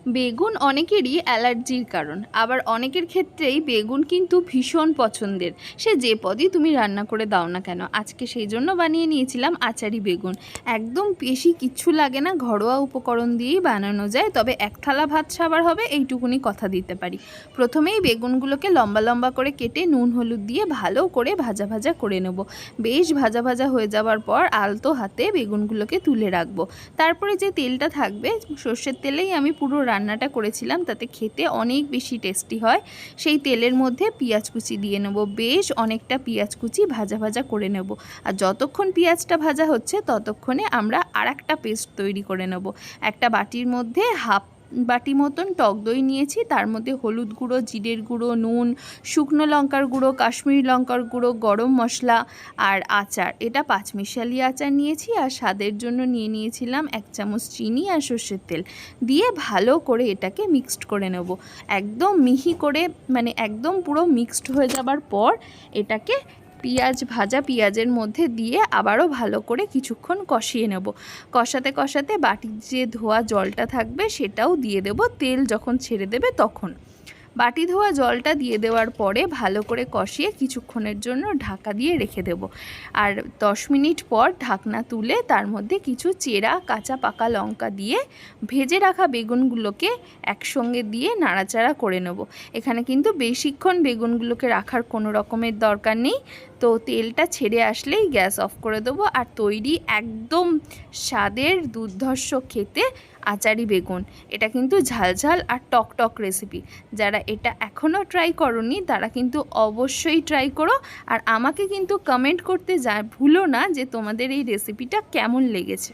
বেগুন অনেকেরই অ্যালার্জির কারণ, আবার অনেকের ক্ষেত্রেই বেগুন কিন্তু ভীষণ পছন্দের। সে যে পদই তুমি রান্না করে দাও না কেন, আজকে সেই জন্য বানিয়ে নিয়েছিলাম আচারি বেগুন। একদম বেশি কিচ্ছু লাগে না, ঘরোয়া উপকরণ দিয়েই বানানো যায়। তবে এক থালা ভাত খাবার হবে এইটুকুনি কথা দিতে পারি। প্রথমেই বেগুনগুলোকে লম্বা লম্বা করে কেটে নুন হলুদ দিয়ে ভালো করে ভাজা ভাজা করে নেব। বেশ ভাজা ভাজা হয়ে যাওয়ার পর আলতো হাতে বেগুনগুলোকে তুলে রাখবো। তারপরে যে তেলটা থাকবে, সর্ষের তেলেই আমি পুরো রান্নাটা করেছিলাম, তাতে খেতে অনেক বেশি টেস্টি হয়। সেই তেলের মধ্যে পেঁয়াজ কুচি দিয়ে নেব, বেশ অনেকটা পেঁয়াজ কুচি ভাজা ভাজা করে নেব। আর যতক্ষণ পেঁয়াজটা ভাজা হচ্ছে ততক্ষণে আমরা আরেকটা পেস্ট তৈরি করে নেব। একটা বাটির মধ্যে হাফ বাটি মতন টক দই নিয়েছি, তার মধ্যে হলুদ গুঁড়ো, জিরের গুঁড়ো, নুন, শুকনো লঙ্কার গুঁড়ো, কাশ্মীরি লঙ্কার গুঁড়ো, গরম মশলা আর আচার। এটা পাঁচমিশালি আচার নিয়েছি। আর স্বাদের জন্য নিয়েছিলাম 1 চামচ চিনি আর সর্ষের তেল দিয়ে ভালো করে এটাকে মিক্সড করে নেব। একদম মিহি করে, মানে একদম পুরো মিক্সড হয়ে যাবার পর এটাকে ভাজা পেঁয়াজের মধ্যে দিয়ে আবারও ভালো করে কিছুক্ষণ কষিয়ে নেব। কষাতে কষাতে বাটির যে ধোয়া জলটা থাকবে সেটাও দিয়ে দেব, তেল যখন ছেড়ে দেবে তখন। বাটি ধোয়া জলটা দিয়ে দেওয়ার পরে ভালো করে কষিয়ে কিছুক্ষণের জন্য ঢাকা দিয়ে রেখে দেব। আর 10 মিনিট পর ঢাকনা তুলে তার মধ্যে কিছু চেরা কাঁচা পাকা লঙ্কা দিয়ে ভেজে রাখা বেগুনগুলোকে একসঙ্গে দিয়ে নাড়াচাড়া করে নেব। এখানে কিন্তু বেশিক্ষণ বেগুনগুলোকে রাখার কোনো রকমের দরকার নেই। তো তেলটা ছেড়ে আসলেই গ্যাস অফ করে দেবো। আর তৈরি একদম স্বাদের দুর্ধর্ষ খেতে আচারি বেগুন। এটা কিন্তু ঝালঝাল আর টক রেসিপি। যারা এটা এখনও ট্রাই করোনি তারা কিন্তু অবশ্যই ট্রাই করো। আর আমাকে কিন্তু কমেন্ট করতে ভুলো না যে তোমাদের এই রেসিপিটা কেমন লেগেছে।